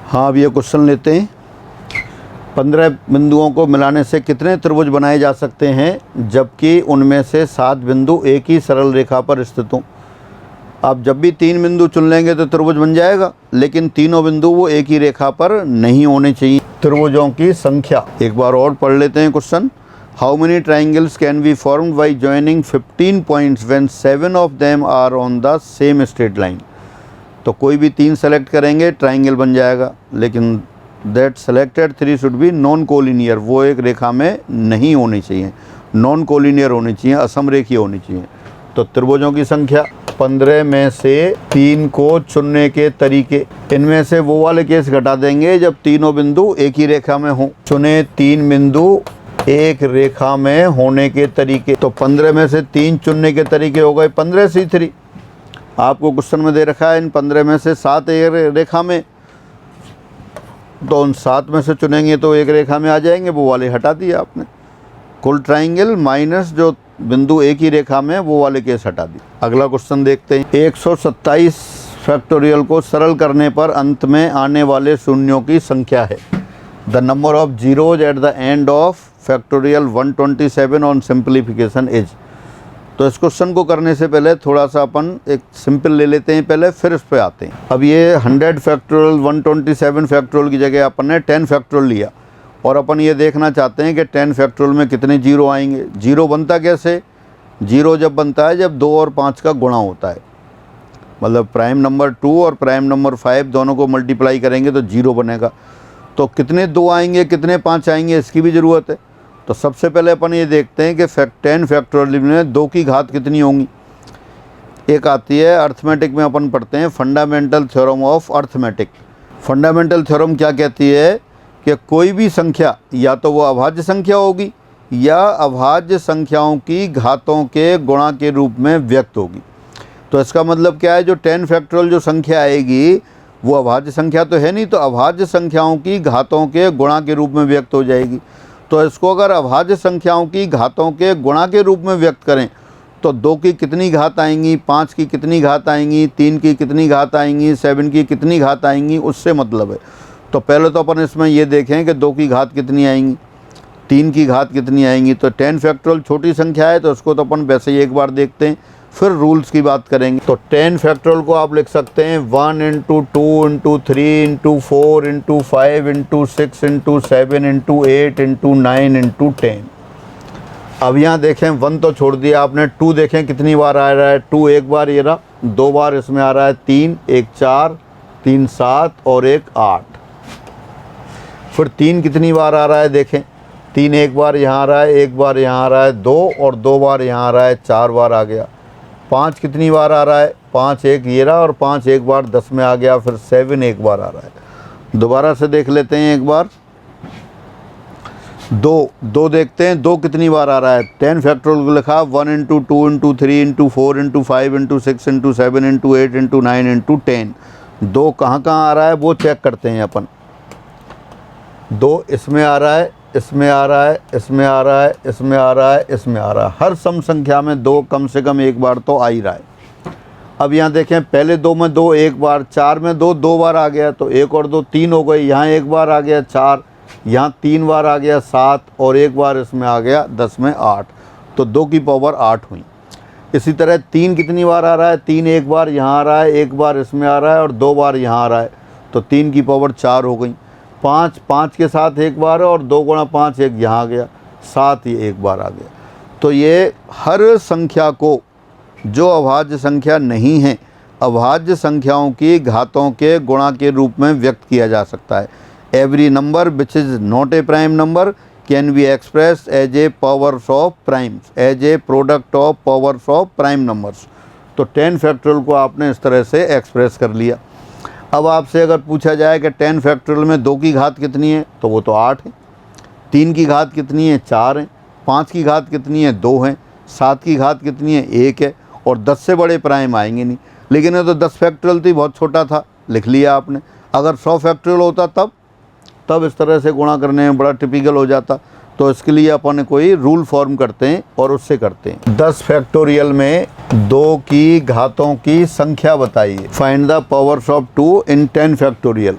हाँ, अब ये क्वेश्चन लेते हैं। 15 बिंदुओं को मिलाने से कितने त्रिभुज बनाए जा सकते हैं जबकि उनमें से 7 बिंदु एक ही सरल रेखा पर स्थित हों। आप जब भी 3 बिंदु चुन लेंगे तो त्रिभुज बन जाएगा, लेकिन तीनों बिंदु वो एक ही रेखा पर नहीं होने चाहिए। त्रिभुजों की संख्या एक बार और पढ़ लेते हैं question. How many triangles can be formed by joining 15 points when 7 of them are on the same straight line. तो कोई भी 3 सेलेक्ट करेंगे ट्राइंगल बन जाएगा, लेकिन that selected 3 should be non collinear, वो एक रेखा में नहीं होनी चाहिए, नॉन कोलिनियर होनी चाहिए, असमरेखीय होनी चाहिए। तो त्रिभुजों की संख्या 15 में से 3 को चुनने के तरीके, इनमें से वो वाले केस घटा देंगे जब तीनों बिंदु एक ही रेखा में हों। चुने 3 बिंदु एक रेखा में होने के तरीके, तो 15 में से 3 चुनने के तरीके हो गए 15C3। आपको क्वेश्चन में दे रखा है इन 15 में से 7 एक रेखा में, तो उन 7 में से चुनेंगे तो एक रेखा में आ जाएंगे, वो वाले हटा दिए आपने। कुल ट्राइंगल माइनस जो बिंदु एक ही रेखा में, वो वाले केस हटा दिए। अगला क्वेश्चन देखते हैं। 127 फैक्टोरियल को सरल करने पर अंत में आने वाले शून्यों की संख्या है। The number of zeros at the end of factorial 127 on simplification is. तो इस क्वेश्चन को करने से पहले थोड़ा सा अपन एक सिंपल ले लेते हैं पहले, फिर इस पे आते हैं। अब ये 100 फैक्टोरियल 127 फैक्टोरियल की जगह अपन ने 10 फैक्टोरियल लिया, और अपन ये देखना चाहते हैं कि 10 फैक्टोरियल में कितने जीरो आएंगे। जीरो बनता कैसे? जीरो जब बनता है जब 2 और 5 का गुणा होता है, मतलब प्राइम नंबर 2 और प्राइम नंबर 5 दोनों को मल्टीप्लाई करेंगे तो जीरो बनेगा। तो कितने 2 आएंगे, कितने 5 आएंगे, इसकी भी ज़रूरत है। तो सबसे पहले अपन ये देखते हैं कि 10 फैक्टोरियल में 2 की घात कितनी होंगी। एक आती है अर्थमेटिक में, अपन पढ़ते हैं fundamental theorem of arithmetic. Fundamental theorem क्या कहती है कि कोई भी संख्या या तो वो अभाज्य संख्या होगी या अभाज्य संख्याओं की घातों के गुणा के रूप में व्यक्त होगी। तो इसका मतलब क्या है, जो 10 फैक्टोरियल जो संख्या आएगी वो अभाज्य संख्या तो है नहीं, तो अभाज्य संख्याओं की घातों के गुणा के रूप में व्यक्त हो जाएगी। तो इसको अगर अभाज्य संख्याओं की घातों के गुणा के रूप में व्यक्त करें तो 2 की कितनी घात आएंगी, 5 की कितनी घात आएंगी, 3 की कितनी घात आएंगी, 7 की कितनी घात आएंगी, उससे मतलब है। तो पहले तो अपन इसमें ये देखें कि 2 की घात कितनी आएंगी, 3 की घात कितनी आएंगी। तो 10 फैक्टोरियल छोटी संख्या है तो उसको तो अपन वैसे ही एक बार देखते हैं, फिर रूल्स की बात करेंगे। तो 10 फैक्टोरियल को आप लिख सकते हैं 1 × 2 × 3 × 4 × 5 × 6 × 7 × 8 × 9 × 10। अब यहाँ देखें 1 तो छोड़ दिया आपने, 2 देखें कितनी बार आ रहा है। 2 एक बार ये रहा, 2 बार इसमें आ रहा है, 3 1 4 3 7 और 1 8। फिर 3 कितनी बार आ रहा है, देखें 3 एक बार यहाँ आ रहा है, एक बार यहाँ आ रहा है, 2 और 2 बार यहाँ आ रहा है, 4 बार आ गया। 5 कितनी बार आ रहा है, 5 एक ये रहा और 5 एक बार 10 में आ गया। फिर 7 एक बार आ रहा है। दोबारा से देख लेते हैं एक बार। 2 देखते हैं 2 कितनी बार आ रहा है। 10 फैक्टोरियल को लिखा 1 × 2 × 3 × 4 × 5 × 6 × 7 × 8 × 9 × 10। 2 कहाँ कहाँ आ रहा है वो चेक करते हैं अपन। 2 इसमें आ रहा है, इसमें आ रहा है, इसमें आ रहा है, इसमें आ रहा है, इसमें आ रहा है। हर सम संख्या में 2 कम से कम एक बार तो आ ही रहा है। अब यहाँ देखें पहले 2 में 2 एक बार, 4 में 2 2 बार आ गया, तो 1 और 2 3 हो गई। यहाँ एक बार आ गया 4, यहाँ 3 बार आ गया 7 और एक बार इसमें आ गया 10 में 8, तो 2 की पावर 8 हुई। इसी तरह 3 कितनी बार आ रहा है, 3 एक बार यहाँ आ रहा है, एक बार इसमें आ रहा है और 2 बार यहाँ आ रहा है, तो 3 की पावर 4 हो गई। 5 के साथ एक बार है और 2 × 5 एक यहाँ आ गया, 7 ये एक बार आ गया। तो ये हर संख्या को जो अभाज्य संख्या नहीं है, अभाज्य संख्याओं की घातों के गुणा के रूप में व्यक्त किया जा सकता है। Every number which is not a prime number can be expressed as a powers of primes, as a product of powers of prime numbers. तो 10 फैक्टोरियल को आपने इस तरह से एक्सप्रेस कर लिया। अब आपसे अगर पूछा जाए कि 10 फैक्टोरियल में 2 की घात कितनी है, तो वो तो 8 है। 3 की घात कितनी है, 4 है। 5 की घात कितनी है, 2 है। 7 की घात कितनी है, 1 है। और 10 से बड़े प्राइम आएंगे नहीं। लेकिन ये तो 10 फैक्टोरियल थी, बहुत छोटा था, लिख लिया आपने। अगर 100 फैक्टोरियल होता तब इस तरह से गुणा करने में बड़ा टिपिकल हो जाता। तो इसके लिए अपन कोई रूल फॉर्म करते हैं और उससे करते हैं। 10 फैक्टोरियल में 2 की घातों की संख्या बताइए। Find the powers of 2 in 10 factorial.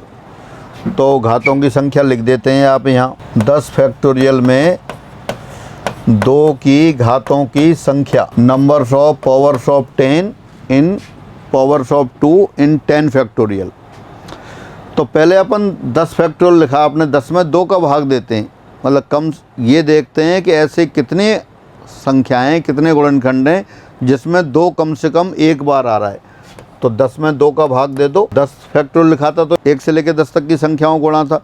तो घातों की संख्या लिख देते हैं आप यहाँ। 10 फैक्टोरियल में 2 की घातों की संख्या, numbers of powers of 10 in powers of 2 in 10 factorial. तो पहले अपन 10 फैक्टोरियल लिखा आपने, 10 में 2 का भाग देते हैं, मतलब कम ये देखते हैं कि ऐसे कितने संख्याएं, कितने गुणनखंड हैं जिसमें 2 कम से कम एक बार आ रहा है। तो 10 में 2 का भाग दे दो। 10 फैक्टोरियल लिखा था तो 1 से लेकर 10 तक की संख्याओं गुणा था,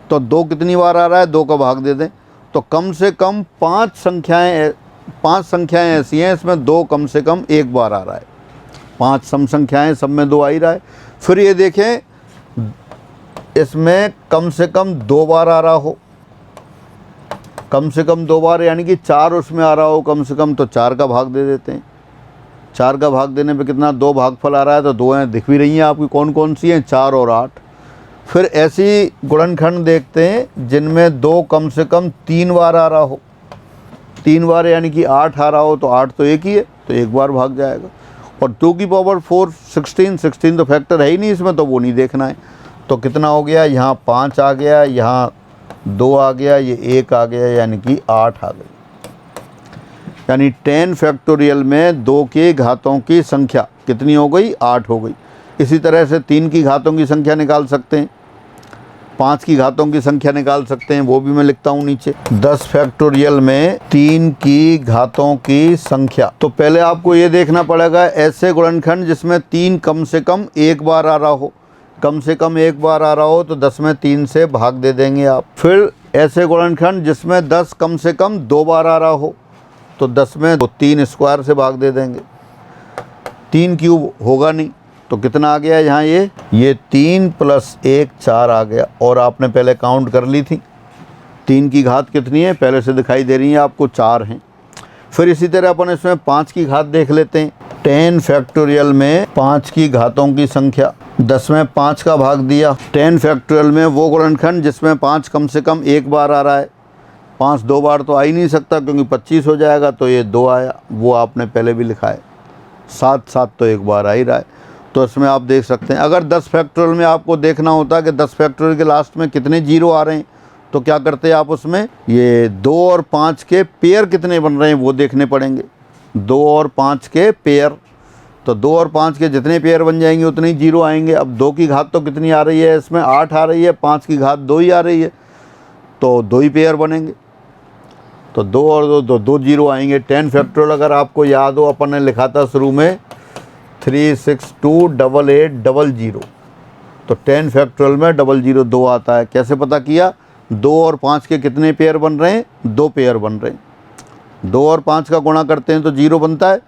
तो 2 कितनी बार आ रहा है, 2 का भाग दे दें। तो कम से कम 5 संख्याएं ऐसी हैं इसमें 2 कम से कम एक बार आ रहा है। 5 सम संख्याएं, सब में 2 आ ही रहा है। फिर ये देखें इसमें कम से कम 2 बार आ रहा हो, कम से कम 2 बार यानी कि 4 उसमें आ रहा हो कम से कम, तो 4 का भाग दे देते हैं। 4 का भाग देने पे कितना, 2 भागफल आ रहा है, तो 2 हैं, दिख भी रही हैं आपकी कौन कौन सी हैं, 4 और 8। फिर ऐसी गुणनखंड देखते हैं जिनमें 2 कम से कम 3 बार आ रहा हो, 3 बार यानी कि 8 आ रहा हो, तो 8 तो एक ही है, तो एक बार भाग जाएगा। और 2 की पावर 4 16 तो फैक्टर है ही नहीं इसमें, तो वो नहीं देखना है। तो कितना हो गया, यहाँ 5 आ गया, यहाँ 2 आ गया, ये 1 आ गया, यानी कि 8 आ गई। यानी 10 फैक्टोरियल में 2 के घातों की संख्या कितनी हो गई, 8 हो गई। इसी तरह से 3 की घातों की संख्या निकाल सकते हैं, 5 की घातों की संख्या निकाल सकते हैं, वो भी मैं लिखता हूँ नीचे। 10 फैक्टोरियल में 3 की घातों की संख्या, तो पहले आपको ये देखना पड़ेगा ऐसे गुणनखंड जिसमें 3 कम से कम एक बार आ रहा हो, कम से कम एक बार आ रहा हो तो 10 में 3 से भाग दे देंगे आप। फिर ऐसे गुणनखंड जिसमें 10 कम से कम 2 बार आ रहा हो, तो 10 में 3 स्क्वायर से भाग दे देंगे। 3 क्यूब होगा नहीं, तो कितना आ गया यहाँ, ये 3 + 1 4 आ गया। और आपने पहले काउंट कर ली थी, 3 की घात कितनी है पहले से दिखाई दे रही है आपको, 4 हैं। फिर इसी तरह अपन इसमें 5 की घात देख लेते हैं। 10 फैक्टोरियल में 5 की घातों की संख्या, 10 में 5 का भाग दिया। 10 फैक्टोरियल में वो गुणनखंड जिसमें 5 कम से कम एक बार आ रहा है, 5 2 बार तो आ ही नहीं सकता क्योंकि 25 हो जाएगा, तो ये 2 आया, वो आपने पहले भी लिखा है। 7 तो एक बार आ ही रहा है। तो इसमें आप देख सकते हैं, अगर 10 फैक्टोरियल में आपको देखना होता है कि 10 फैक्टोरियल के लास्ट में कितने जीरो आ रहे हैं, तो क्या करते हैं आप उसमें ये 2 और 5 के पेयर कितने बन रहे हैं वो देखने पड़ेंगे। 2 और 5 के पेयर, तो 2 और 5 के जितने पेयर बन जाएंगे उतने ही जीरो आएंगे। अब 2 की घात तो कितनी आ रही है इसमें, 8 आ रही है, 5 की घात 2 ही आ रही है, तो 2 ही पेयर बनेंगे, तो 2 और 2 2 जीरो आएंगे। 10 फैक्टोरियल अगर आपको याद हो अपन ने लिखा था शुरू में 3628800, तो 10 फैक्टोरियल में 002 आता है। कैसे पता किया, 2 और 5 के कितने पेयर बन रहे हैं, 2 पेयर बन रहे हैं। 2 और 5 का गुणा करते हैं तो 0 बनता है,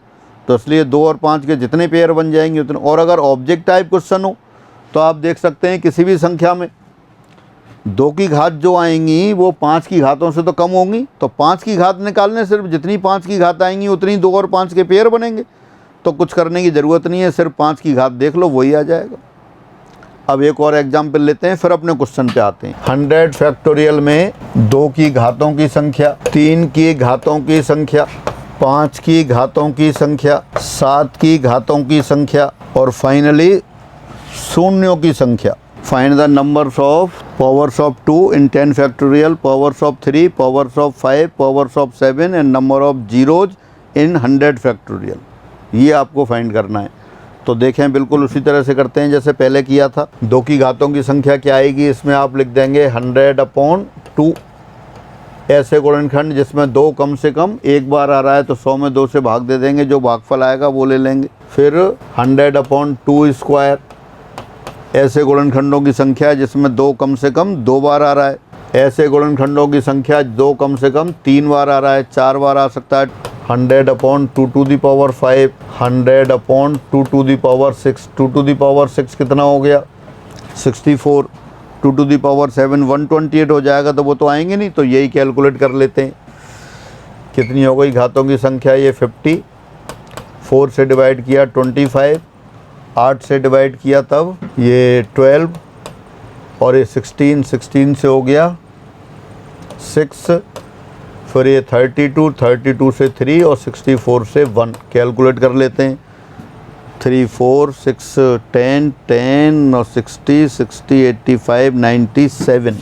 तो इसलिए 2 और 5 के जितने पेयर बन जाएंगे उतने। और अगर ऑब्जेक्ट टाइप क्वेश्चन हो तो आप देख सकते हैं किसी भी संख्या में 2 की घात जो आएंगी वो 5 की घातों से तो कम होंगी, तो 5 की घात निकालने सिर्फ जितनी 5 की घात आएंगी उतनी 2 और 5 के पेयर बनेंगे, तो कुछ करने की ज़रूरत नहीं है, सिर्फ 5 की घात देख लो वही आ जाएगा। अब एक और एग्जाम्पल लेते हैं, फिर अपने क्वेश्चन पे आते हैं। 100 फैक्टोरियल में 2 की घातों की संख्या, 3 की घातों की संख्या, 5 की घातों की संख्या, 7 की घातों की संख्या और फाइनली शून्यों की संख्या। Find the numbers of powers of 2 in 10 factorial, powers of 3, powers of 5, powers of 7 and number of zeros in 100 factorial. ये आपको फाइंड करना है। तो देखें बिल्कुल उसी तरह से करते हैं जैसे पहले किया था। 2 की घातों की संख्या क्या आएगी, इसमें आप लिख देंगे 100/2। ऐसे गुणनखंड जिसमें 2 कम से कम एक बार आ रहा है तो 100 में 2 से भाग दे देंगे, जो भागफल आएगा वो ले लेंगे। फिर 100/2 स्क्वायर, ऐसे गुणनखंडों की संख्या जिसमें 2 कम से कम 2 बार आ रहा है। ऐसे गुणनखंडों की संख्या 2 कम से कम 3 बार आ रहा है, 4 बार आ सकता है। 100/2 to the power 5, 100/2 to the power 6, 2 to the power 6 कितना हो गया 64, 2 to the power 7 128 हो जाएगा, तो वो तो आएंगे नहीं, तो यही कैलकुलेट कर लेते हैं। कितनी हो गई घातों की संख्या, ये 50, 4 से डिवाइड किया 25, 8 से डिवाइड किया तब ये 12 और ये 16 से हो गया 6, फिर ये 32 से 3 और 64 से 1 कैलकुलेट कर लेते हैं। 3 4 6 10 10 और 60 60 85 97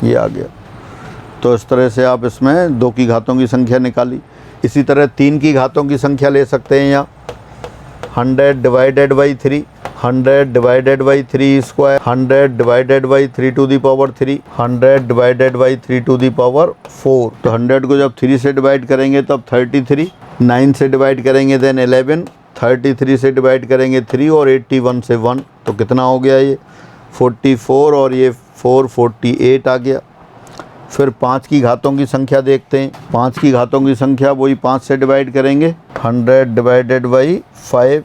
ये आ गया। तो इस तरह से आप इसमें 2 की घातों की संख्या निकाली। इसी तरह 3 की घातों की संख्या ले सकते हैं यहाँ 100 divided by 3, 100 divided by 3 square, 100 divided by 3 to the power 3, 100 divided by 3 to the power 4। तो 100 को जब 3 से डिवाइड करेंगे तब 33, 9 से डिवाइड करेंगे देन 11, 33 से डिवाइड करेंगे 3 और 81 से 1। तो कितना हो गया ये 44 और ये 4 48 आ गया। फिर 5 की घातों की संख्या देखते हैं। 5 की घातों की संख्या वही 5 से डिवाइड करेंगे 100 divided by 5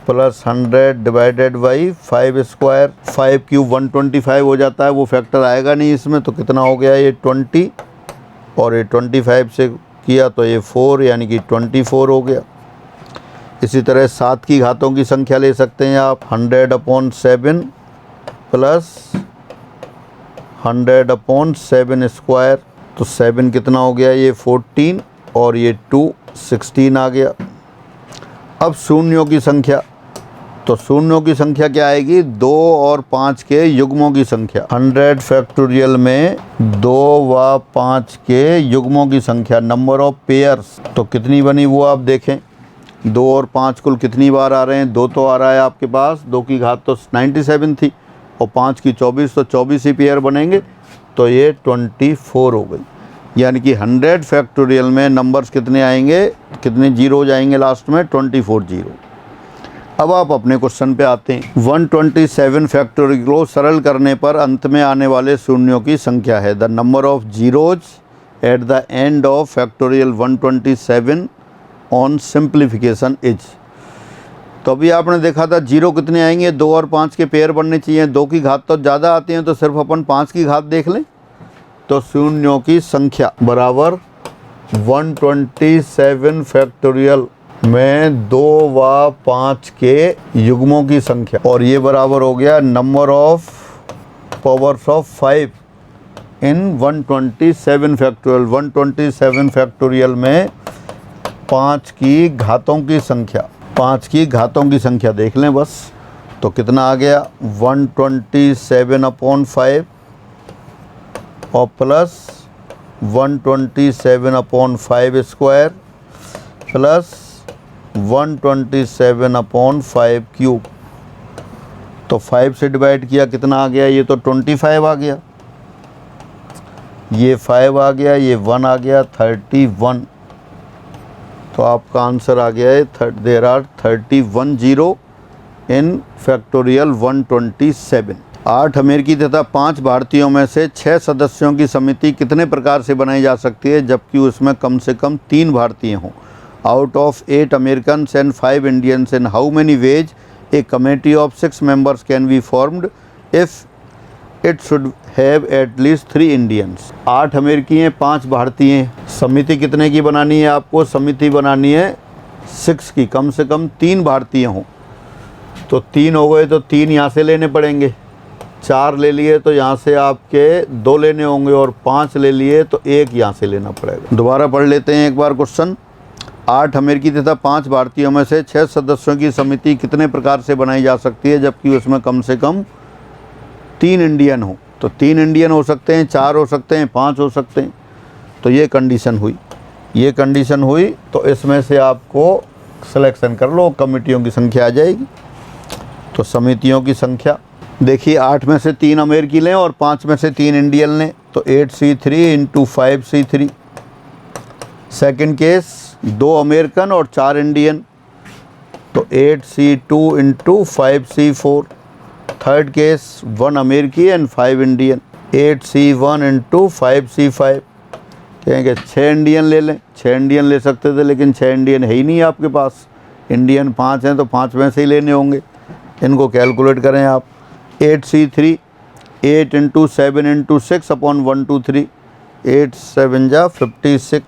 plus 100 divided by 5 square, 5 cube 125 हो जाता है, वो फैक्टर आएगा नहीं इसमें। तो कितना हो गया ये 20 और ये 25 से किया तो ये 4 यानी कि 24 हो गया। इसी तरह 7 की घातों की संख्या ले सकते हैं आप 100/7 प्लस 100/7 स्क्वायर। तो 7 कितना हो गया ये 14 और ये 2 16 आ गया। अब शून्यों की संख्या, तो शून्यों की संख्या क्या आएगी 2 और 5 के युग्मों की संख्या। 100 फैक्टोरियल में 2 व 5 के युग्मों की संख्या नंबर ऑफ पेयर्स। तो कितनी बनी वो आप देखें 2 और 5 कुल कितनी बार आ रहे हैं 2 तो आ रहा है आपके पास, 2 की घात तो 97 थी और 5 की 24 तो 24 ही पेयर बनेंगे। तो ये 24 हो गई। यानी कि 100 फैक्टोरियल में नंबर्स कितने आएंगे, कितने जीरो हो जाएंगे लास्ट में 24 जीरो। अब आप अपने क्वेश्चन पे आते हैं। 127 फैक्टोरियल को सरल करने पर अंत में आने वाले शून्यों की संख्या है। The number of zeros at the end of factorial 127 on simplification is. तो अभी आपने देखा था जीरो कितने आएंगे 2 और 5 के पेयर बनने चाहिए। 2 की घात तो ज़्यादा आती हैं तो सिर्फ अपन 5 की घात देख लें। तो शून्यों की संख्या बराबर 127 फैक्टोरियल में 2 व 5 के युग्मों की संख्या, और ये बराबर हो गया number of powers of 5 in 127 factorial. 127 factorial में 5 की घातों की संख्या, 5 की घातों की संख्या देख लें बस। तो कितना आ गया 127/5 और प्लस 127/5 स्क्वायर प्लस 127/5 क्यूब। तो 5 से डिवाइड किया कितना आ गया, ये तो 25 आ गया, ये 5 आ गया, ये 1 आ गया 31। तो आपका आंसर आ गया है there are 31 zero in factorial 127। 8 अमेरिकी तथा 5 भारतीयों में से 6 सदस्यों की समिति कितने प्रकार से बनाई जा सकती है जबकि उसमें कम से कम 3 भारतीय हों। Out of 8 Americans and 5 Indians in how many veg A committee of 6 members can be formed if it should have at least 3 Indians. 8 अमेरिकी हैं 5 भारतीय हैं। समिति कितने की बनानी है आपको, समिति बनानी है 6 की, कम से कम 3 भारतीय हों। तो 3 हो गए तो 3 यहाँ से लेने पड़ेंगे, 4 ले लिए तो यहाँ से आपके 2 लेने होंगे और 5 ले लिए तो 1 यहाँ से लेना पड़ेगा। दोबारा पढ़ लेते हैं एक बार क्वेश्चन। 8 अमेरिकी तथा 5 भारतीयों में से 6 सदस्यों की समिति कितने प्रकार से बनाई जा सकती है जबकि उसमें कम से कम 3 इंडियन हो। तो 3 इंडियन हो सकते हैं, 4 हो सकते हैं, 5 हो सकते हैं। तो ये कंडीशन हुई, ये कंडीशन हुई। तो इसमें से आपको सिलेक्शन कर लो, कमेटियों की संख्या आ जाएगी। तो समितियों की संख्या देखिए 8 में से 3 अमेरिकी लें और 5 में से 3 इंडियन लें तो 8C3 into 5C3। Second case 2 American और 4 इंडियन तो 8C2 into 5C4। Third case 1 अमेरिकी and 5 Indian 8C1 into 5C5। कहेंगे 6 इंडियन ले लें, 6 इंडियन ले सकते थे लेकिन 6 इंडियन है ही नहीं आपके पास, इंडियन 5 हैं तो 5 में से ही लेने होंगे। इनको कैलकुलेट करें आप 8C3 8 इंटू 7 इंटू 6 अपॉन 1 2 3 8 7 जा 56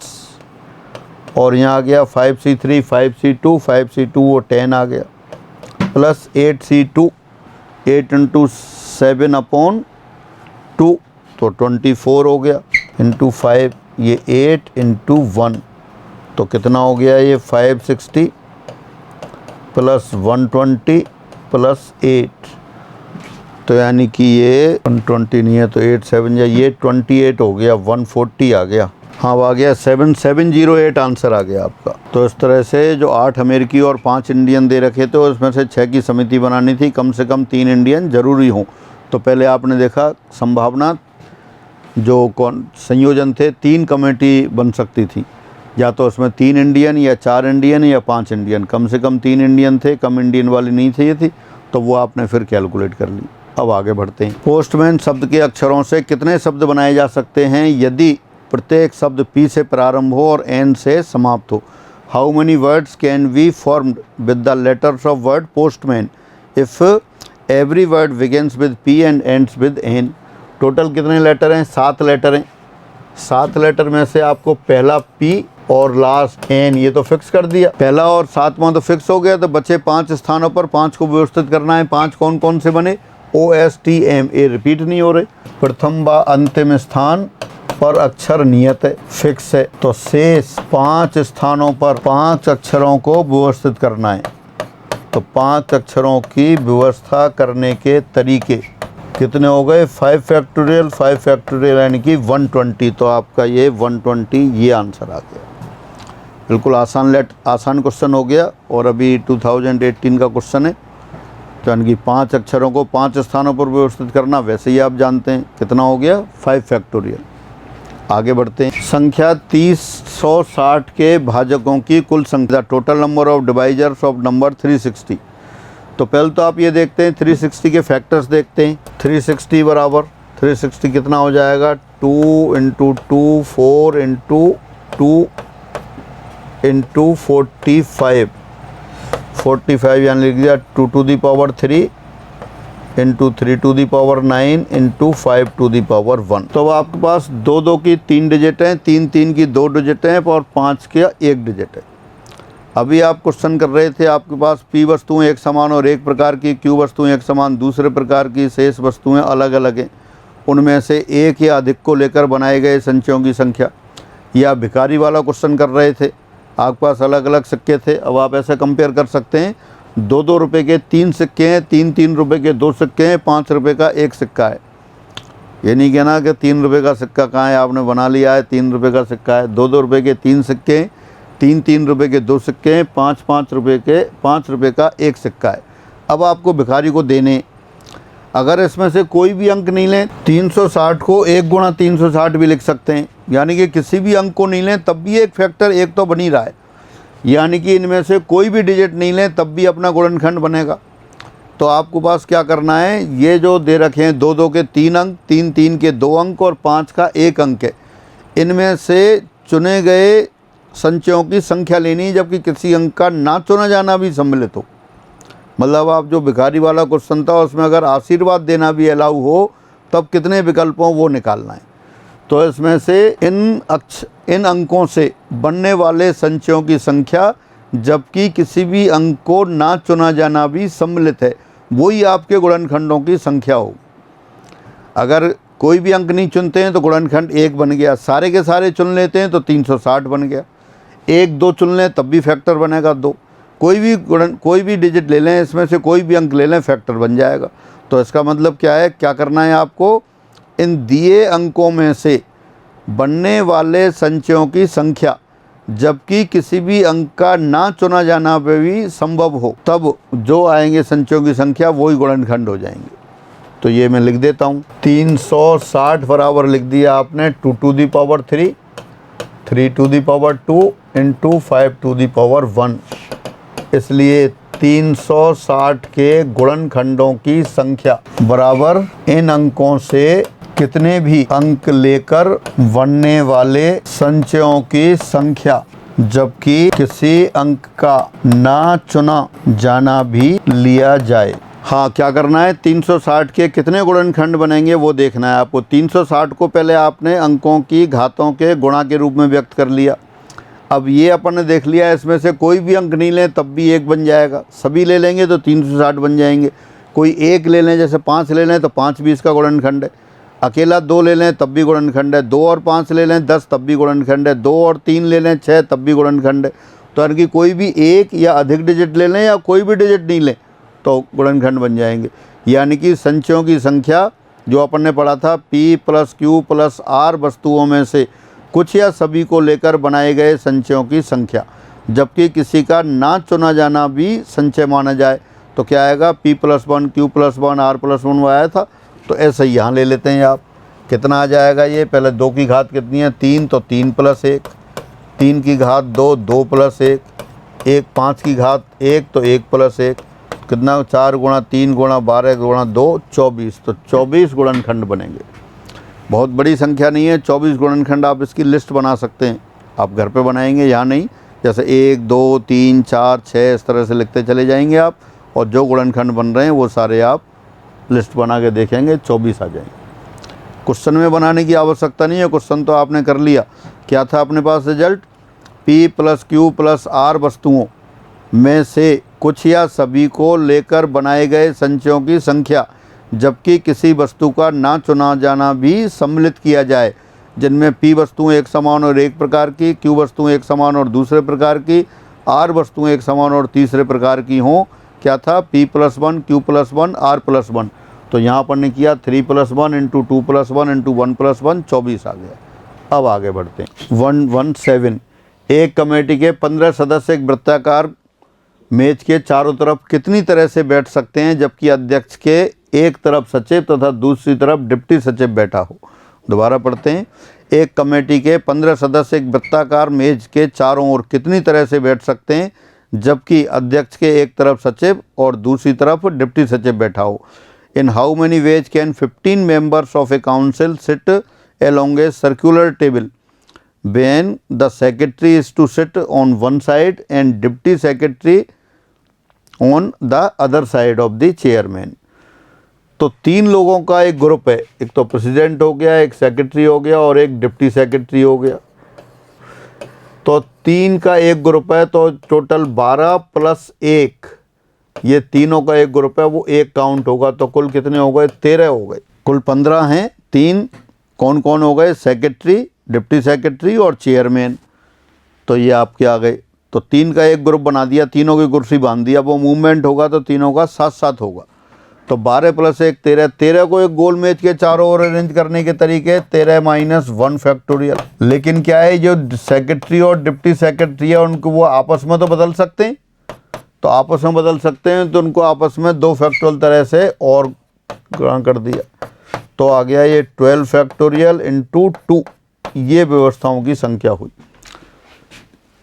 और यहाँ आ गया 5C3 5C2 5C2 वो 10 आ गया प्लस 8C2 8 इंटू 7 अपॉन 2 तो 24 हो गया इंटू 5 ये 8 इंटू 1 तो कितना हो गया ये 560 प्लस 120 प्लस 8, तो यानी कि ये 120 नहीं है तो 8 7 या ये 28 हो गया, 140 आ गया। हाँ वो आ गया 7708 आंसर आ गया आपका। तो इस तरह से जो 8 अमेरिकी और 5 इंडियन दे रखे थे उसमें से 6 की समिति बनानी थी, कम से कम 3 इंडियन जरूरी हों। तो पहले आपने देखा संभावना जो संयोजन थे 3 कमेटी बन सकती थी, या तो उसमें 3 इंडियन या 4 इंडियन या 5 इंडियन, कम से कम 3 इंडियन थे, कम इंडियन वाली नहीं चाहिए थी, तो वो आपने फिर कैलकुलेट कर ली। अब आगे बढ़ते हैं। पोस्टमैन शब्द के अक्षरों से कितने शब्द बनाए जा सकते हैं यदि प्रत्येक शब्द पी से प्रारंभ हो और एन से समाप्त हो? How many words can we formed with the letters of word postman if every word begins with P and ends with N? Total कितने लेटर हैं? 7 लेटर हैं। 7 लेटर में से आपको पहला पी और लास्ट एन, ये तो फिक्स कर दिया। पहला और 7वां तो फिक्स हो गया, तो बचे 5 स्थानों पर 5 को व्यवस्थित करना है। 5 कौन कौन से बने? OSTM, ये रिपीट नहीं हो रहे। प्रथम व अंतिम स्थान पर अक्षर नियत है, फिक्स है, तो शेष 5 स्थानों पर 5 अक्षरों को व्यवस्थित करना है। तो 5 अक्षरों की व्यवस्था करने के तरीके कितने हो गए? 5 फैक्टोरियल 5 फैक्टोरियल यानी कि 120। तो आपका ये 120 ये आंसर आ गया। बिल्कुल आसान क्वेश्चन हो गया, और अभी 2018 का क्वेश्चन है। तो यानी कि 5 अक्षरों को 5 स्थानों पर व्यवस्थित करना, वैसे ही आप जानते हैं कितना हो गया? 5 फैक्टोरियल। आगे बढ़ते हैं। संख्या 360 के भाजकों की कुल संख्या, total number of divisors of number 360। तो पहले तो आप ये देखते हैं 360 के फैक्टर्स देखते हैं। 360 बराबर 360 कितना हो जाएगा? 2 × 2 4 × 2 × 45 45 यानी लिख दिया 2 to the power 3 × 3 to the power 9 × 5 to the power 1। तो आपके पास 2 की 3 डिजिट हैं, 3 की 2 डिजिट हैं और 5 का 1 डिजिट है। अभी आप क्वेश्चन कर रहे थे आपके पास P वस्तुएं एक समान और एक प्रकार की, Q वस्तुएं एक समान दूसरे प्रकार की, शेष वस्तुएं अलग अलग हैं, उनमें से एक या अधिक को लेकर बनाए गए संचयों की संख्या। या भिखारी वाला क्वेश्चन कर रहे थे, आपके पास अलग अलग सिक्के थे। अब आप ऐसे कंपेयर कर सकते हैं, 2 रुपये के 3 सिक्के हैं, 3 रुपये के 2 सिक्के हैं, 5 रुपये का 1 सिक्का है। ये नहीं कहना कि 3 रुपये का सिक्का कहाँ है, आपने बना लिया है 3 रुपये का सिक्का है। 2 रुपये के 3 सिक्के हैं, 3 रुपये के 2 सिक्के हैं, 5 रुपये के 5 रुपये का 1 सिक्का है। अब आपको भिखारी को देने, अगर इसमें से कोई भी अंक नहीं लें, 360 को 1 × 360 भी लिख सकते हैं, यानी कि किसी भी अंक को नहीं लें तब भी एक फैक्टर 1 तो बन ही रहा है, यानी कि इनमें से कोई भी डिजिट नहीं लें तब भी अपना गुणनखंड बनेगा। तो आपको पास क्या करना है, ये जो दे रखे हैं 2 के 3 अंक, 3 के 2 अंक और 5 का 1 अंक है, इनमें से चुने गए संचयों की संख्या लेनी, जबकि किसी अंक का ना चुना जाना भी सम्मिलित हो। मतलब आप जो भिखारी वाला क्वेश्चन था उसमें अगर आशीर्वाद देना भी अलाउ हो तब कितने विकल्पों वो निकालना है। तो इसमें से इन अंकों से बनने वाले संचयों की संख्या, जबकि किसी भी अंक को ना चुना जाना भी सम्मिलित है, वही आपके गुणनखंडों की संख्या हो। अगर कोई भी अंक नहीं चुनते हैं तो गुणनखंड 1 बन गया, सारे के सारे चुन लेते हैं तो 360 बन गया। 1 2 चुन लें तब भी फैक्टर बनेगा 2। कोई भी डिजिट ले लें, इसमें से कोई भी अंक ले लें, फैक्टर बन जाएगा। तो इसका मतलब क्या है, क्या करना है आपको, इन दिए अंकों में से बनने वाले संचयों की संख्या, जबकि किसी भी अंक का ना चुना जाना भी संभव हो, तब जो आएंगे संचयों की संख्या वही गुणनखंड हो जाएंगे। तो ये मैं लिख देता हूँ, 360 बराबर लिख दिया आपने 2 to the power 3, 3 to the power 2 × 5 to the power 1। इसलिए 360 के गुणनखंडों की संख्या बराबर इन अंकों से कितने भी अंक लेकर बनने वाले संचयों की संख्या, जबकि किसी अंक का ना चुना जाना भी लिया जाए। हाँ, क्या करना है, 360 के कितने गुणनखंड बनेंगे वो देखना है आपको। 360 को पहले आपने अंकों की घातों के गुणा के रूप में व्यक्त कर लिया। अब ये अपन ने देख लिया, इसमें से कोई भी अंक नहीं लें तब भी 1 बन जाएगा, सभी ले लेंगे तो 360 बन जाएंगे। कोई 1 ले लें, जैसे 5 ले लें तो 5 भी इसका गुणनखंड है। अकेला 2 ले लें तब भी गुणनखंड है। 2 और 5 ले लें 10 तब भी गुणनखंड है। 2 और 3 ले लें 6 तब भी गुणनखंड है। तो यानी कि कोई भी एक या अधिक डिजिट ले लें या कोई भी डिजिट नहीं लें तो गुणनखंड बन जाएंगे। यानी कि संचयों की संख्या जो अपन ने पढ़ा था P + Q + R वस्तुओं में से कुछ या सभी को लेकर बनाए गए संचयों की संख्या, जबकि किसी का ना चुना जाना भी संचय माना जाए तो क्या आएगा, P + 1 Q + 1 R + 1 वो आया था। तो ऐसे ही यहाँ ले लेते हैं आप, कितना आ जाएगा ये, पहले 2 की घात कितनी है 3, तो 3 + 1, 3 की घात 2, 2 + 1, 1 5 की घात 1 तो 1 + 1, कितना 4 × 3 × 12 × 2 24, तो 24 गुणनखंड बनेंगे। बहुत बड़ी संख्या नहीं है, 24 गुणनखंड आप इसकी लिस्ट बना सकते हैं, आप घर पे बनाएंगे, यहाँ नहीं, जैसे 1 2 3 4 6 इस तरह से लिखते चले जाएंगे आप, और जो गुणनखंड बन रहे हैं वो सारे आप लिस्ट बना के देखेंगे 24 आ जाएंगे। क्वेश्चन में बनाने की आवश्यकता नहीं है, क्वेश्चन तो आपने कर लिया। क्या था अपने पास रिजल्ट, P + Q + R वस्तुओं में से कुछ या सभी को लेकर बनाए गए संचयों की संख्या, जबकि किसी वस्तु का ना चुना जाना भी सम्मिलित किया जाए, जिनमें P वस्तुएं एक समान और एक प्रकार की, Q वस्तुएं एक समान और दूसरे प्रकार की, R वस्तुएं एक समान और तीसरे प्रकार की हों। क्या था, P + 1 Q + 1 R + 1। तो यहाँ पर ने किया 3 + 1 × 2 + 1 × 1 + 1 24 आ गया। अब आगे बढ़ते हैं। 117, एक कमेटी के 15 सदस्य एक वृत्ताकार मेज के चारों तरफ कितनी तरह से बैठ सकते हैं, जबकि अध्यक्ष के एक तरफ सचिव तथा दूसरी तरफ डिप्टी सचिव बैठा हो। दोबारा पढ़ते हैं। एक कमेटी के 15 सदस्य एक वृत्ताकार मेज के चारों ओर कितनी तरह से बैठ सकते हैं, जबकि अध्यक्ष के एक तरफ सचिव और दूसरी तरफ डिप्टी सचिव बैठा हो। In how many ways can 15 members of a council sit along a circular table when the secretary is to sit on one side and deputy secretary on the other side of the chairman। तो 3 लोगों का एक group है, एक तो president हो गया, एक सेक्रेटरी हो गया और एक डिप्टी सेक्रेटरी हो गया। तो 3 का एक ग्रुप है, तो टोटल 12 + 1, ये तीनों का एक ग्रुप है, वो एक काउंट होगा, तो कुल कितने हो गए, 13 हो गए। कुल 15 हैं। 3 कौन कौन हो गए, सेक्रेटरी, डिप्टी सेक्रेटरी और चेयरमैन। तो ये आपके आ गए। तो 3 का एक ग्रुप बना दिया, तीनों की कुर्सी बांध दिया, वो मूवमेंट होगा तो तीनों का साथ साथ होगा। तो 12 + 1 13, 13 को एक गोल मेज के चारों ओर अरेंज करने के तरीके 13 - 1 फैक्टोरियल। लेकिन क्या है, जो सेक्रेटरी और डिप्टी सेक्रेटरी है उनको वो आपस में तो बदल सकते हैं, तो आपस में बदल सकते हैं, तो उनको आपस में 2 फैक्टोरियल तरह से और ग्रहण कर दिया। तो आ गया ये 12 फैक्टोरियल × 2, ये व्यवस्थाओं की संख्या हुई।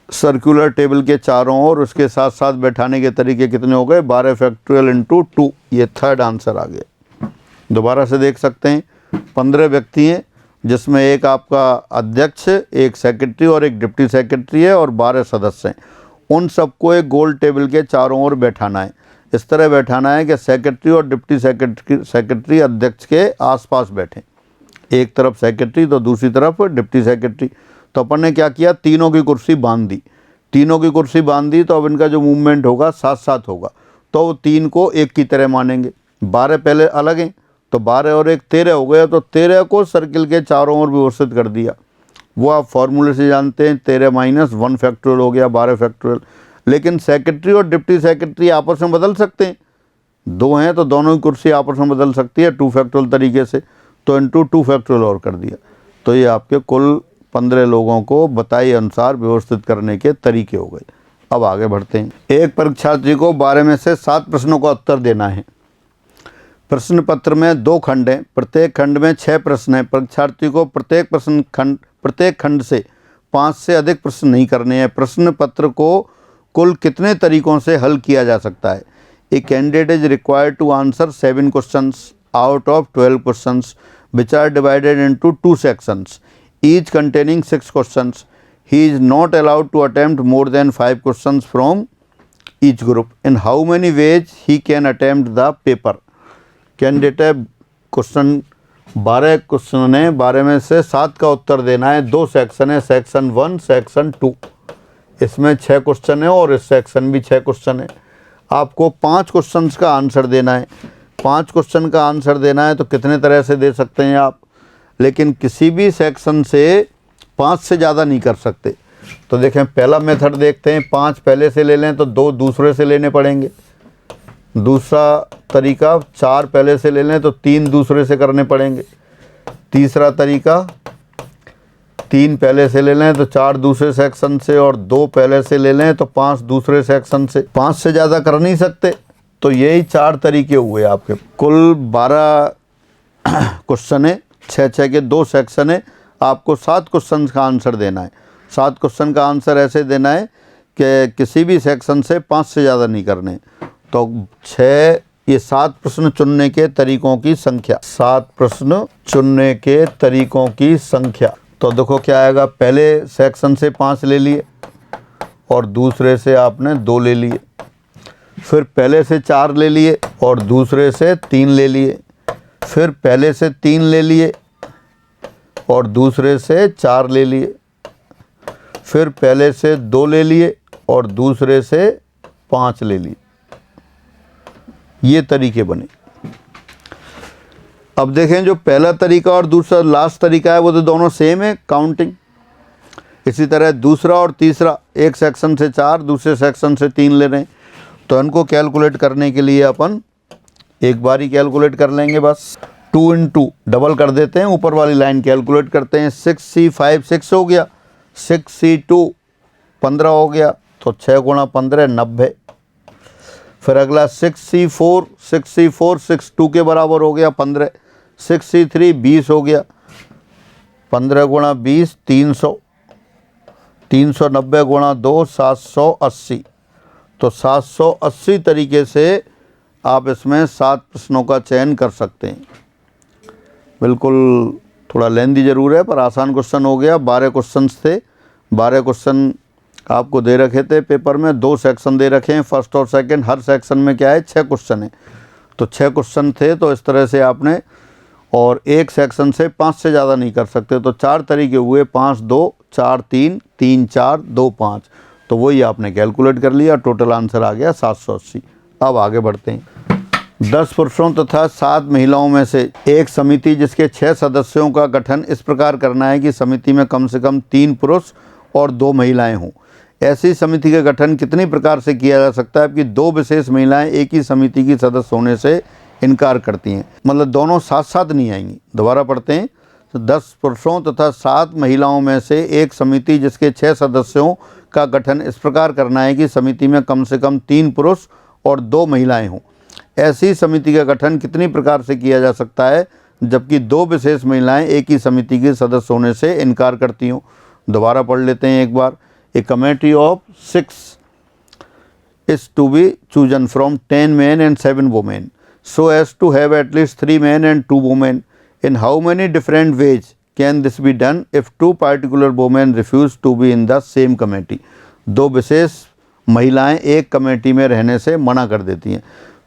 सर्कुलर टेबल के चारों ओर उसके साथ साथ बैठाने के तरीके कितने हो गए, 12 फैक्टोरियल × 2, ये थर्ड आंसर आ गया। दोबारा से देख सकते हैं, 15 व्यक्ति हैं, जिसमें एक आपका अध्यक्ष, एक सेक्रेटरी और एक डिप्टी सेक्रेटरी है और 12 सदस्य हैं। उन सबको एक गोल टेबल के चारों ओर बैठाना है। इस तरह बैठाना है कि सेक्रेटरी और डिप्टी सेक्रेटरी अध्यक्ष के आसपास बैठें, एक तरफ सेक्रेटरी तो दूसरी तरफ डिप्टी सेक्रेटरी। तो अपन ने क्या किया, तीनों की कुर्सी बांध दी, तीनों की कुर्सी बांध दी, तो अब इनका जो मूवमेंट होगा साथ साथ होगा, तो वो 3 को एक की तरह मानेंगे। 12 पहले अलग हैं, तो 12 और 1 13 हो गया, तो 13 को सर्किल के चारों ओर व्यवस्थित कर दिया। वो आप फॉर्मूले से जानते हैं, 13 - 1 फैक्टोरियल हो गया 12 फैक्टोरियल। लेकिन सेक्रेटरी और डिप्टी सेक्रेटरी आपस में बदल सकते हैं, 2 हैं तो दोनों की कुर्सी आपस में बदल सकती है 2 फैक्टोरियल तरीके से, तो × 2 फैक्टोरियल और कर दिया। तो ये आपके कुल 15 लोगों को बताए अनुसार व्यवस्थित करने के तरीके हो गए। अब आगे बढ़ते हैं। एक परीक्षार्थी को 12 में से 7 प्रश्नों का उत्तर देना है। प्रश्न पत्र में 2 खंड हैं, प्रत्येक खंड में 6 प्रश्न हैं। परीक्षार्थी को प्रत्येक खंड से 5 से अधिक प्रश्न नहीं करने हैं। प्रश्न पत्र को कुल कितने तरीकों से हल किया जा सकता है। A candidate is required to answer 7 questions out of 12 questions which are divided into 2 sections each containing 6 questions. He is not allowed to attempt more than 5 questions from each group. In how many ways he can attempt the paper? Candidate है, question 12 question है, 12 में से 7 का उत्तर देना है। 2 section है, section 1 section 2, इसमें 6 question है और इस सेक्शन भी 6 क्वेश्चन है। आपको 5 क्वेश्चन का आंसर देना है। 5 क्वेश्चन का आंसर देना है तो कितने तरह से दे सकते हैं आप, लेकिन किसी भी सेक्शन से 5 से ज़्यादा नहीं कर सकते। तो देखें पहला मेथड देखते हैं, 5 पहले से ले लें तो 2 दूसरे से लेने पड़ेंगे। दूसरा तरीका 4 पहले से ले लें तो 3 दूसरे से करने पड़ेंगे। तीसरा तरीका 3 पहले से ले लें तो 4 दूसरे सेक्शन से, और 2 पहले से ले लें तो 5 दूसरे सेक्शन से। 5 से ज़्यादा कर नहीं सकते। तो यही 4 तरीके हुए आपके। कुल 12 क्वेश्चन है, 6 के 2 सेक्शन है। आपको 7 क्वेश्चन का आंसर देना है। 7 क्वेश्चन का आंसर ऐसे देना है कि किसी भी सेक्शन से 5 से ज़्यादा नहीं करने। तो 6 ये 7 प्रश्न चुनने के तरीकों की संख्या, 7 प्रश्न चुनने के तरीकों की संख्या। तो देखो क्या आएगा, पहले सेक्शन से 5 ले लिए और दूसरे से आपने 2 ले लिए। फिर पहले से 4 ले लिए और दूसरे से 3 ले लिए। फिर पहले से 3 ले लिए और दूसरे से 4 ले लिए। फिर पहले से 2 ले लिए और दूसरे से 5 ले लिए। ये तरीके बने। अब देखें जो पहला तरीका और दूसरा लास्ट तरीका है वो तो दोनों सेम है, काउंटिंग। इसी तरह दूसरा और तीसरा, एक सेक्शन से 4 दूसरे सेक्शन से 3 ले रहे हैं। तो इनको कैलकुलेट करने के लिए अपन एक बार ही कैलकुलेट कर लेंगे बस। 2 × डबल कर देते हैं, ऊपर वाली लाइन कैलकुलेट करते हैं। 6C5 6 हो गया, 6C2 15 हो गया, तो 6 × 15 90। फिर अगला 6C4 6 2 के बराबर हो गया 15। 6C3 20 हो गया, 15 × 20 300, 390 × 2 780। तो 780 तरीके से आप इसमें 7 प्रश्नों का चयन कर सकते हैं। बिल्कुल थोड़ा लेंदी ज़रूर है पर आसान क्वेश्चन हो गया। 12 क्वेश्चन थे, 12 क्वेश्चन आपको दे रखे थे पेपर में। 2 सेक्शन दे रखे हैं, फर्स्ट और सेकंड। हर सेक्शन में क्या है, 6 क्वेश्चन है। तो 6 क्वेश्चन थे, तो इस तरह से आपने, और एक सेक्शन से 5 से ज़्यादा नहीं कर सकते। तो 4 तरीके हुए, 5 2 4 3 3 4 2 5। तो वही आपने कैलकुलेट कर लिया, टोटल आंसर आ गया 780। अब आगे बढ़ते हैं। 10 पुरुषों तथा 7 महिलाओं में से एक समिति जिसके 6 सदस्यों का गठन इस प्रकार करना है कि समिति में कम से कम 3 पुरुष और 2 महिलाएं हों। ऐसी समिति का गठन कितनी प्रकार से किया जा सकता है कि 2 विशेष महिलाएं एक ही समिति की सदस्य होने से इनकार करती हैं। मतलब दोनों साथ साथ नहीं आएंगी। दोबारा पढ़ते हैं। तो 10 पुरुषों तथा 7 महिलाओं में से एक समिति जिसके 6 सदस्यों का गठन इस प्रकार करना है कि समिति में कम से कम 3 पुरुष और 2 महिलाएं हों। ऐसी समिति का गठन कितनी प्रकार से किया जा सकता है जबकि 2 विशेष महिलाएं एक ही समिति के सदस्य होने से इनकार करती हों। दोबारा पढ़ लेते हैं एक बार। A committee of 6 is to be chosen from 10 men and 7 women so as to have at least 3 men and 2 women. In how many different ways can this be done if 2 particular women refuse to be in the same committee? 2 विशेष महिलाएं एक committee में रहने से मना कर देती हैं।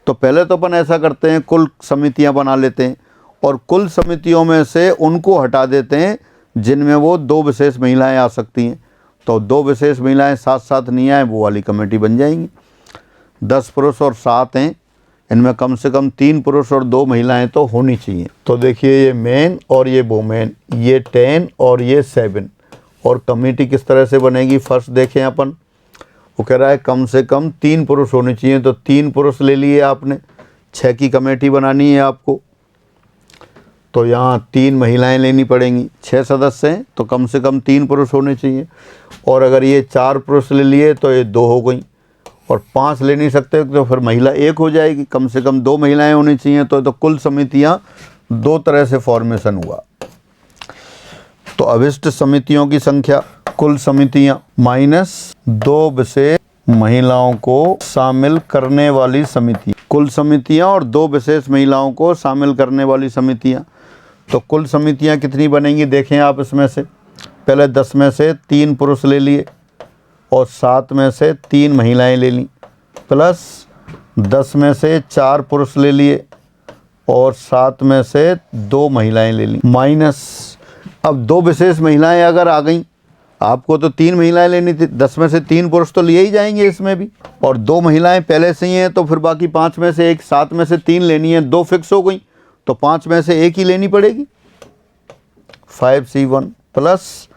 तो पहले तो अपन ऐसा करते हैं, कुल समितियां बना लेते हैं और कुल समितियों में से उनको हटा देते हैं जिनमें वो 2 विशेष महिलाएं आ सकती हैं। तो 2 विशेष महिलाएं साथ साथ नहीं आए, वो वाली कमेटी बन जाएंगी। 10 पुरुष और 7 हैं, इनमें कम से कम 3 पुरुष और 2 महिलाएं तो होनी चाहिए। तो देखिए ये मेन और ये वोमेन, ये 10 और ये 7। और कमेटी किस तरह से बनेगी, फर्स्ट देखें अपन। वो कह रहा है कम से कम 3 पुरुष होने चाहिए, तो 3 पुरुष ले लिए आपने। 6 की कमेटी बनानी है आपको, तो यहाँ 3 महिलाएं लेनी पड़ेंगी। 6 सदस्य हैं तो कम से कम 3 पुरुष होने चाहिए। और अगर ये 4 पुरुष ले लिए तो ये 2 हो गई, और 5 ले नहीं सकते तो फिर महिला 1 हो जाएगी। कम से कम 2 महिलाएं होनी चाहिए। तो कुल समितियाँ 2 तरह से फॉर्मेशन हुआ। तो अभिष्ट समितियों की संख्या, कुल समितियाँ माइनस 2 विशेष महिलाओं को शामिल करने वाली समिति। कुल समितियाँ और 2 विशेष महिलाओं को शामिल करने वाली समितियाँ। तो कुल समितियाँ कितनी बनेंगी देखें आप इसमें से। पहले 10 में से 3 पुरुष ले लिए और 7 में से 3 महिलाएं ले लीं, प्लस 10 में से 4 पुरुष ले लिए और 7 में से 2 महिलाएं ले लीं, माइनस। अब 2 विशेष महिलाएं अगर आ गईं, आपको तो 3 महिलाएं लेनी थी, 10 में से 3 पुरुष तो लिए ही जाएंगे इसमें भी, और 2 महिलाएं पहले से ही हैं, तो फिर बाकी 5 में से 1, 7 में से 3 लेनी है, 2 फिक्स हो गई, तो 5 में से 1 ही लेनी पड़ेगी, 5C1 प्लस।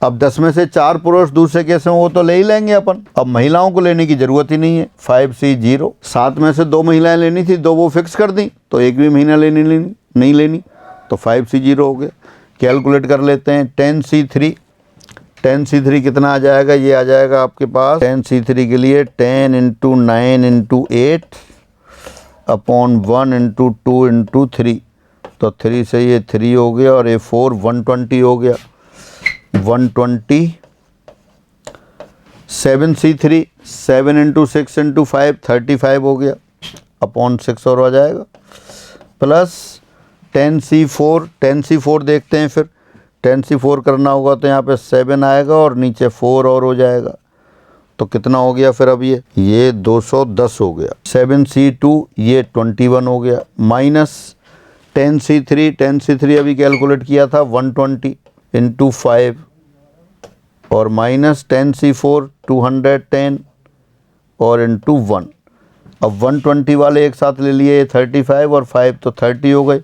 अब 10 में से 4 पुरुष दूसरे केस में वो तो ले ही लेंगे अपन। अब महिलाओं को लेने की ज़रूरत ही नहीं है। 5C0। 7 में से 2 महिलाएं लेनी थी, 2 वो फिक्स कर दी, तो एक भी महीना नहीं लेनी, तो 5C0 हो गया। कैलकुलेट कर लेते हैं। 10C3। 10C3 कितना आ जाएगा? ये आ जाएगा आपके पास 10C3 के लिए 10 × 9 × 8 अपॉन 1 × 2 × 3, तो 3 से ये 3 हो गया और ये 4 120 हो गया। 120। 7C3 7 × 6 × 5 35 हो गया, अपॉन 6 और आ जाएगा, प्लस 10C4। 10C4 देखते हैं फिर। 10C4 करना होगा तो यहाँ पे 7 आएगा और नीचे 4 और हो जाएगा, तो कितना हो गया फिर? अब ये 210 हो गया। 7C2 ये 21 हो गया, माइनस 10C3। 10C3 अभी कैलकुलेट किया था 120 × 5 और माइनस 10C4 210 और × 1। अब 120 वाले एक साथ ले लिए, 35 और 5 तो 30 हो गए,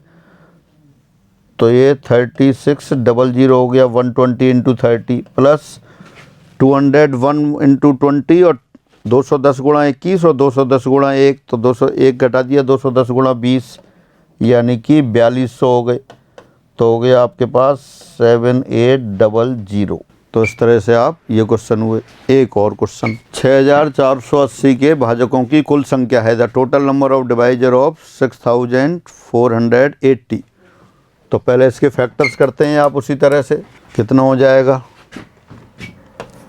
तो ये 3600 हो गया। 120 × 30 प्लस 201 × 20 और 210 × 21 और 210 × 1, तो 201 घटा दिया, 210 × 20 यानी कि 4200 हो गए, तो हो गया आपके पास 7800। तो इस तरह से आप ये क्वेश्चन हुए। एक और क्वेश्चन, 6480 के भाजकों की कुल संख्या है। The total number of divisor of 6480। तो पहले इसके फैक्टर्स करते हैं आप उसी तरह से। कितना हो जाएगा?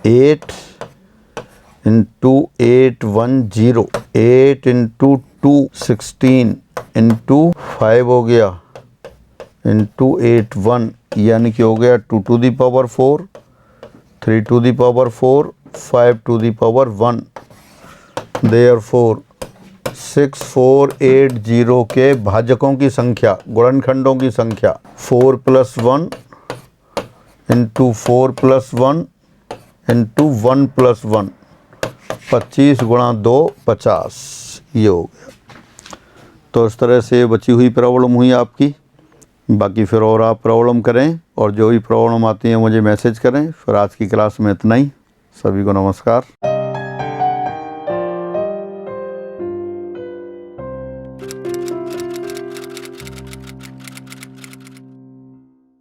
8 × 810, 8 × 2 16 × 5 हो गया, × 81 यानी कि हो गया 2 to the power 4, 3 to the power 4, 5 to the power 1। Therefore 6480 के भाजकों की संख्या, गुणनखंडों की संख्या 4 + 1 × 4 + 1 × 1 + 1, 25 × 2 50, ये हो गया। तो इस तरह से बची हुई प्रॉब्लम हुई आपकी। बाकी फिर और आप प्रॉब्लम करें और जो भी प्रॉब्लम आती है मुझे मैसेज करें। फिर आज की क्लास में इतना ही। सभी को नमस्कार।